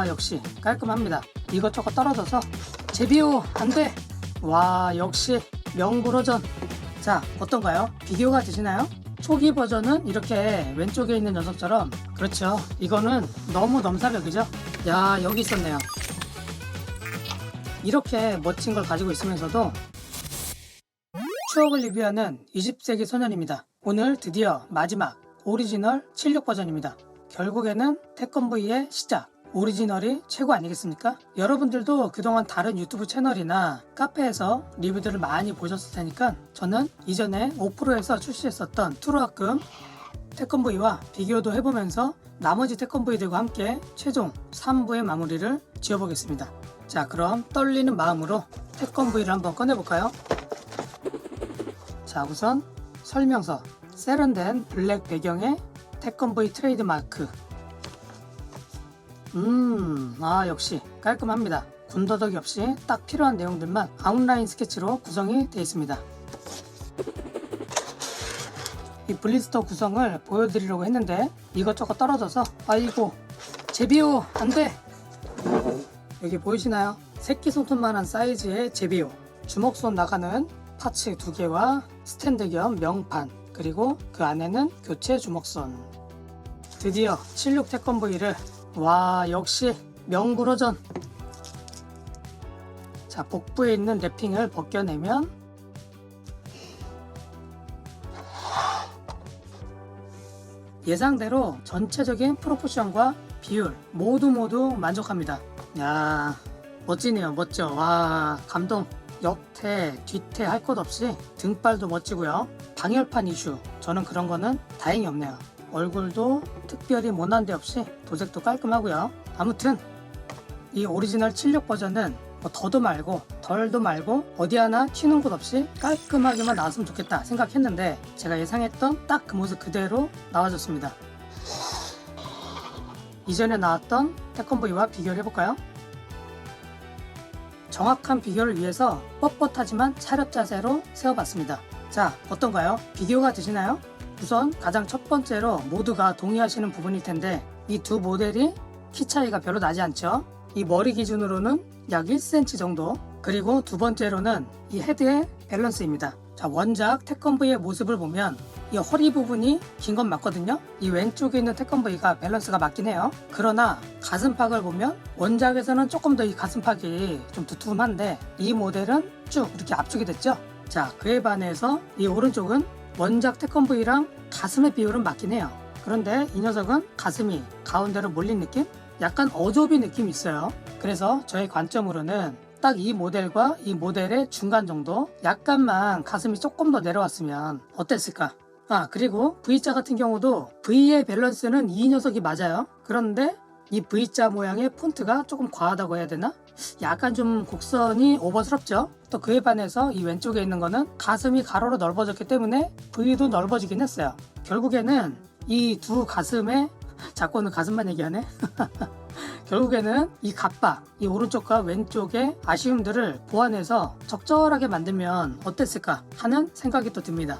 역시 깔끔합니다. 이것저것 떨어져서 제비오 안돼. 와, 역시 명불허전. 자, 어떤가요? 비교가 되시나요? 초기 버전은 이렇게 왼쪽에 있는 녀석처럼, 그렇죠, 이거는 너무 넘사벽이죠. 야, 여기 있었네요. 이렇게 멋진 걸 가지고 있으면서도 추억을 리뷰하는 20세기 소년입니다. 오늘 드디어 마지막 오리지널 76 버전입니다. 결국에는 태권브이의 시작, 오리지널이 최고 아니겠습니까? 여러분들도 그동안 다른 유튜브 채널이나 카페에서 리뷰들을 많이 보셨을 테니까 저는 이전에 5%에서 출시했었던 투르아금 태권브이와 비교도 해보면서 나머지 태권브이들과 함께 최종 3부의 마무리를 지어보겠습니다. 자, 그럼 떨리는 마음으로 태권브이를 한번 꺼내볼까요? 자, 우선 설명서. 세련된 블랙 배경의 태권브이 트레이드마크. 역시 깔끔합니다. 군더더기 없이 딱 필요한 내용들만 아웃라인 스케치로 구성이 되어 있습니다. 이 블리스터 구성을 보여드리려고 했는데 이것저것 떨어져서 아이고, 제비오 안돼. 여기 보이시나요? 새끼손톱만한 사이즈의 제비오, 주먹손 나가는 파츠 2개와 스탠드 겸 명판, 그리고 그 안에는 교체 주먹손. 드디어 76 태권브이를, 와, 역시 명불허전. 자, 복부에 있는 랩핑을 벗겨내면 예상대로 전체적인 프로포션과 비율 모두 만족합니다. 야, 멋지네요. 멋져. 와, 감동. 옆태, 뒤태 할 것 없이 등발도 멋지고요. 방열판 이슈, 저는 그런 거는 다행히 없네요. 얼굴도 특별히 못난 데 없이 도색도 깔끔하고요. 아무튼 이 오리지널 76 버전은 뭐 더도 말고 덜도 말고 어디 하나 튀는 곳 없이 깔끔하게만 나왔으면 좋겠다 생각했는데 제가 예상했던 딱 그 모습 그대로 나와줬습니다. 이전에 나왔던 태권브이와 비교를 해볼까요? 정확한 비교를 위해서 뻣뻣하지만 차렷 자세로 세워봤습니다. 자, 어떤가요? 비교가 되시나요? 우선 가장 첫 번째로 모두가 동의하시는 부분일 텐데 이 두 모델이 키 차이가 별로 나지 않죠? 이 머리 기준으로는 약 1cm 정도. 그리고 두 번째로는 이 헤드의 밸런스입니다. 자, 원작 태권브이의 모습을 보면 이 허리 부분이 긴 건 맞거든요. 이 왼쪽에 있는 태권브이가 밸런스가 맞긴 해요. 그러나 가슴팍을 보면 원작에서는 조금 더 이 가슴팍이 좀 두툼한데 이 모델은 쭉 이렇게 압축이 됐죠. 자, 그에 반해서 이 오른쪽은 원작 태권브이랑 가슴의 비율은 맞긴 해요. 그런데 이 녀석은 가슴이 가운데로 몰린 느낌? 약간 어조비 느낌이 있어요. 그래서 저의 관점으로는 딱 이 모델과 이 모델의 중간 정도, 약간만 가슴이 조금 더 내려왔으면 어땠을까? 그리고 V자 같은 경우도 V의 밸런스는 이 녀석이 맞아요. 그런데 이 V자 모양의 폰트가 조금 과하다고 해야 되나? 약간 좀 곡선이 오버스럽죠. 또 그에 반해서 이 왼쪽에 있는 거는 가슴이 가로로 넓어졌기 때문에 V도 넓어지긴 했어요. 결국에는 이 두 가슴에, 자꾸 오늘 가슴만 얘기하네. 결국에는 이 갑바, 이 오른쪽과 왼쪽의 아쉬움들을 보완해서 적절하게 만들면 어땠을까 하는 생각이 또 듭니다.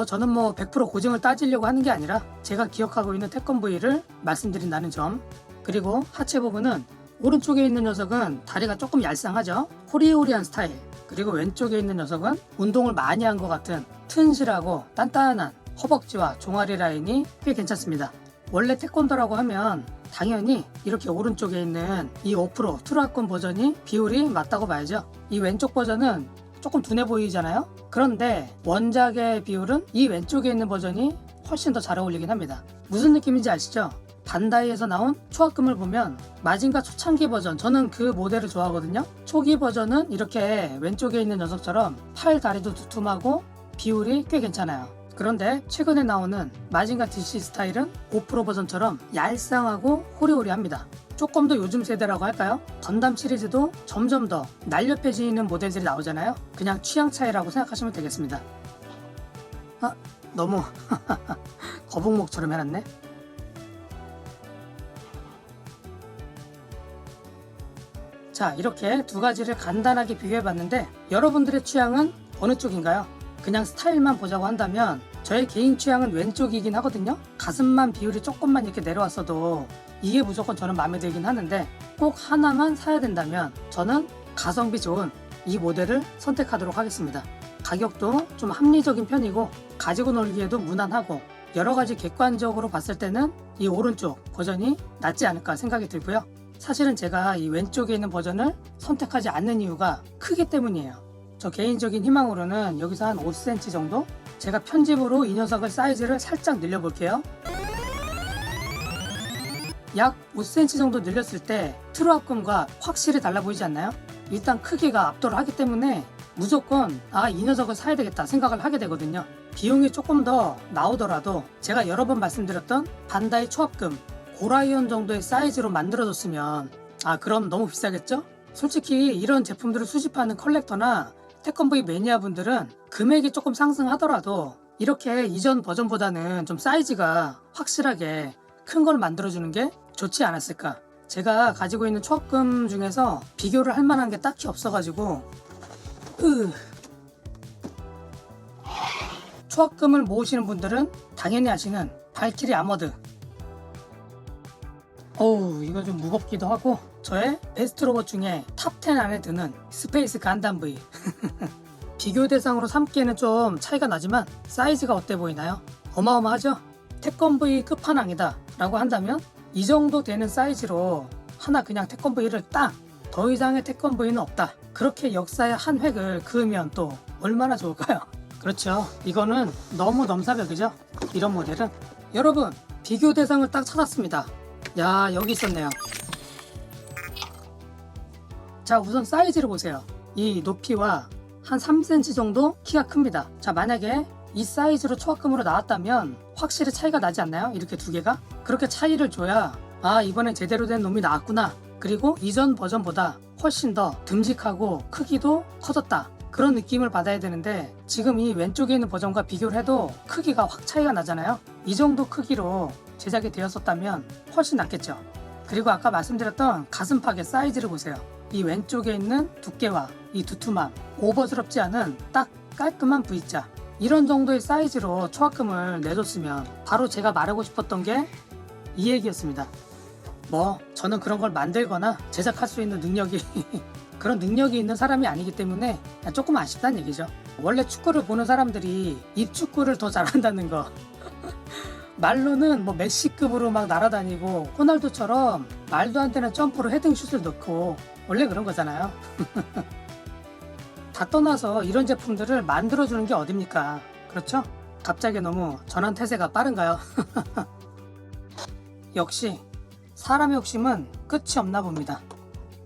저는 100% 고증을 따지려고 하는 게 아니라 제가 기억하고 있는 태권브이를 말씀드린다는 점. 그리고 하체 부분은 오른쪽에 있는 녀석은 다리가 조금 얄쌍하죠. 호리호리한 스타일. 그리고 왼쪽에 있는 녀석은 운동을 많이 한 것 같은 튼실하고 단단한 허벅지와 종아리 라인이 꽤 괜찮습니다. 원래 태권도라고 하면 당연히 이렇게 오른쪽에 있는 이 5% 투르아금 버전이 비율이 맞다고 봐야죠. 이 왼쪽 버전은 조금 둔해 보이잖아요. 그런데 원작의 비율은 이 왼쪽에 있는 버전이 훨씬 더 잘 어울리긴 합니다. 무슨 느낌인지 아시죠? 반다이에서 나온 초합금을 보면 마징가 초창기 버전, 저는 그 모델을 좋아하거든요. 초기 버전은 이렇게 왼쪽에 있는 녀석처럼 팔 다리도 두툼하고 비율이 꽤 괜찮아요. 그런데 최근에 나오는 마징가 DC 스타일은 5% 버전처럼 얄쌍하고 호리호리합니다. 조금 더 요즘 세대라고 할까요? 건담 시리즈도 점점 더 날렵해지는 모델들이 나오잖아요. 그냥 취향 차이라고 생각하시면 되겠습니다. 너무 거북목처럼 해놨네. 자, 이렇게 두 가지를 간단하게 비교해봤는데 여러분들의 취향은 어느 쪽인가요? 그냥 스타일만 보자고 한다면 저의 개인 취향은 왼쪽이긴 하거든요. 가슴만 비율이 조금만 이렇게 내려왔어도 이게 무조건 저는 마음에 들긴 하는데 꼭 하나만 사야 된다면 저는 가성비 좋은 이 모델을 선택하도록 하겠습니다. 가격도 좀 합리적인 편이고 가지고 놀기에도 무난하고 여러가지 객관적으로 봤을 때는 이 오른쪽 버전이 낫지 않을까 생각이 들고요. 사실은 제가 이 왼쪽에 있는 버전을 선택하지 않는 이유가 크기 때문이에요. 저 개인적인 희망으로는 여기서 한 5cm 정도? 제가 편집으로 이 녀석을 사이즈를 살짝 늘려볼게요. 약 5cm 정도 늘렸을 때 트루압금과 확실히 달라 보이지 않나요? 일단 크기가 압도를 하기 때문에 무조건 이 녀석을 사야 되겠다 생각을 하게 되거든요. 비용이 조금 더 나오더라도 제가 여러 번 말씀드렸던 반다이 초합금 고라이언 정도의 사이즈로 만들어줬으면 그럼 너무 비싸겠죠? 솔직히 이런 제품들을 수집하는 컬렉터나 태권브이 매니아 분들은 금액이 조금 상승하더라도 이렇게 이전 버전보다는 좀 사이즈가 확실하게 큰 걸 만들어주는 게 좋지 않았을까. 제가 가지고 있는 초합금 중에서 비교를 할 만한 게 딱히 없어가지고 초합금을 모으시는 분들은 당연히 아시는 발키리 아머드. 이거 좀 무겁기도 하고 저의 베스트 로봇 중에 탑 10 안에 드는 스페이스 간담 V. 비교 대상으로 삼기에는 좀 차이가 나지만 사이즈가 어때 보이나요? 어마어마하죠? 태권 V 끝판왕이다 라고 한다면 이 정도 되는 사이즈로 하나 그냥 태권 V를 딱 더 이상의 태권 V는 없다. 그렇게 역사의 한 획을 그으면 또 얼마나 좋을까요? 그렇죠. 이거는 너무 넘사벽이죠. 이런 모델은. 여러분, 비교 대상을 딱 찾았습니다. 야, 여기 있었네요. 자, 우선 사이즈를 보세요. 이 높이와 한 3cm 정도 키가 큽니다. 자, 만약에 이 사이즈로 초합금으로 나왔다면 확실히 차이가 나지 않나요? 이렇게 두 개가? 그렇게 차이를 줘야 이번엔 제대로 된 놈이 나왔구나. 그리고 이전 버전보다 훨씬 더 듬직하고 크기도 커졌다. 그런 느낌을 받아야 되는데 지금 이 왼쪽에 있는 버전과 비교를 해도 크기가 확 차이가 나잖아요. 이 정도 크기로 제작이 되었었다면 훨씬 낫겠죠. 그리고 아까 말씀드렸던 가슴팍의 사이즈를 보세요. 이 왼쪽에 있는 두께와 이 두툼함, 오버스럽지 않은 딱 깔끔한 V자. 이런 정도의 사이즈로 초합금을 내줬으면 바로 제가 말하고 싶었던 게 이 얘기였습니다. 저는 그런 걸 만들거나 제작할 수 있는 능력이 그런 능력이 있는 사람이 아니기 때문에 조금 아쉽다는 얘기죠. 원래 축구를 보는 사람들이 입축구를 더 잘한다는 거. 말로는 메시급으로 막 날아다니고 호날두처럼 말도 안 되는 점프로 헤딩슛을 넣고 원래 그런 거잖아요. 다 떠나서 이런 제품들을 만들어주는 게 어딥니까? 그렇죠? 갑자기 너무 전환 태세가 빠른가요? 역시 사람의 욕심은 끝이 없나 봅니다.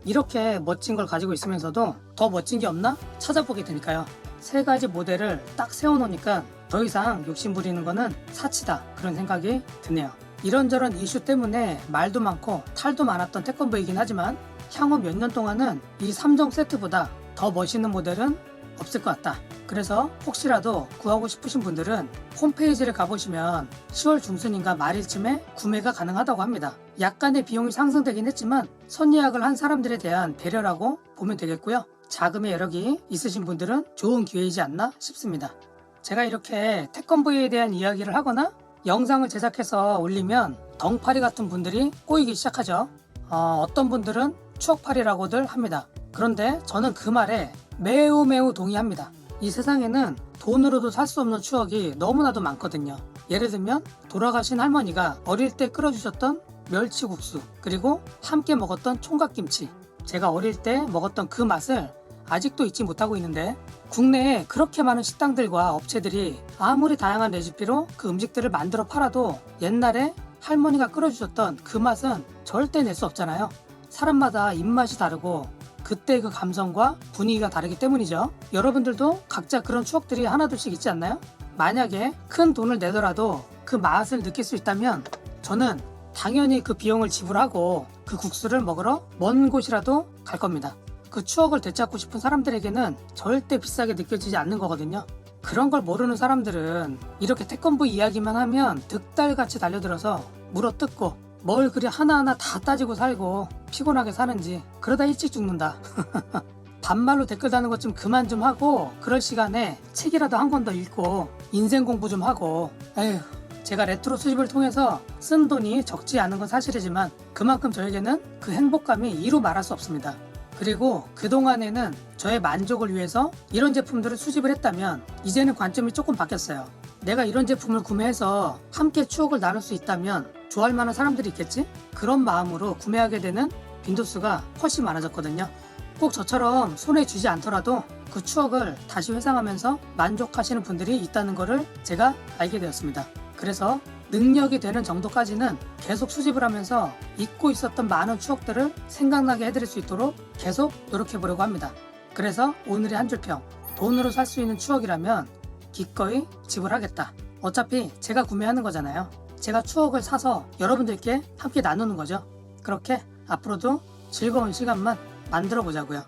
이렇게 멋진 걸 가지고 있으면서도 더 멋진 게 없나 찾아보게 되니까요. 세 가지 모델을 딱 세워놓으니까 더 이상 욕심 부리는 거는 사치다, 그런 생각이 드네요. 이런저런 이슈 때문에 말도 많고 탈도 많았던 태권브이긴 하지만 향후 몇 년 동안은 이 3종 세트보다 더 멋있는 모델은 없을 것 같다. 그래서 혹시라도 구하고 싶으신 분들은 홈페이지를 가보시면 10월 중순인가 말일쯤에 구매가 가능하다고 합니다. 약간의 비용이 상승되긴 했지만 선예약을 한 사람들에 대한 배려라고 보면 되겠고요. 자금의 여력이 있으신 분들은 좋은 기회이지 않나 싶습니다. 제가 이렇게 태권브이에 대한 이야기를 하거나 영상을 제작해서 올리면 덩파리 같은 분들이 꼬이기 시작하죠. 어떤 분들은 추억팔이라고들 합니다. 그런데 저는 그 말에 매우 동의합니다. 이 세상에는 돈으로도 살 수 없는 추억이 너무나도 많거든요. 예를 들면 돌아가신 할머니가 어릴 때 끓여주셨던 멸치국수, 그리고 함께 먹었던 총각김치. 제가 어릴 때 먹었던 그 맛을 아직도 잊지 못하고 있는데 국내에 그렇게 많은 식당들과 업체들이 아무리 다양한 레시피로 그 음식들을 만들어 팔아도 옛날에 할머니가 끓여주셨던 그 맛은 절대 낼 수 없잖아요. 사람마다 입맛이 다르고 그때 그 감성과 분위기가 다르기 때문이죠. 여러분들도 각자 그런 추억들이 하나둘씩 있지 않나요? 만약에 큰 돈을 내더라도 그 맛을 느낄 수 있다면 저는 당연히 그 비용을 지불하고 그 국수를 먹으러 먼 곳이라도 갈 겁니다. 그 추억을 되찾고 싶은 사람들에게는 절대 비싸게 느껴지지 않는 거거든요. 그런 걸 모르는 사람들은 이렇게 태권브 이야기만 하면 득달같이 달려들어서 물어뜯고 뭘 그리 하나하나 다 따지고 살고 피곤하게 사는지, 그러다 일찍 죽는다. 반말로 댓글 다는 것 좀 그만 좀 하고 그럴 시간에 책이라도 한 권 더 읽고 인생 공부 좀 하고, 에휴 제가 레트로 수집을 통해서 쓴 돈이 적지 않은 건 사실이지만 그만큼 저에게는 그 행복감이 이루 말할 수 없습니다. 그리고 그동안에는 저의 만족을 위해서 이런 제품들을 수집을 했다면 이제는 관점이 조금 바뀌었어요. 내가 이런 제품을 구매해서 함께 추억을 나눌 수 있다면 좋아할 만한 사람들이 있겠지? 그런 마음으로 구매하게 되는 빈도수가 훨씬 많아졌거든요. 꼭 저처럼 손에 쥐지 않더라도 그 추억을 다시 회상하면서 만족하시는 분들이 있다는 것을 제가 알게 되었습니다. 그래서 능력이 되는 정도까지는 계속 수집을 하면서 잊고 있었던 많은 추억들을 생각나게 해드릴 수 있도록 계속 노력해 보려고 합니다. 그래서 오늘의 한 줄평, 돈으로 살 수 있는 추억이라면 기꺼이 지불하겠다. 어차피 제가 구매하는 거잖아요. 제가 추억을 사서 여러분들께 함께 나누는 거죠. 그렇게 앞으로도 즐거운 시간만 만들어 보자고요.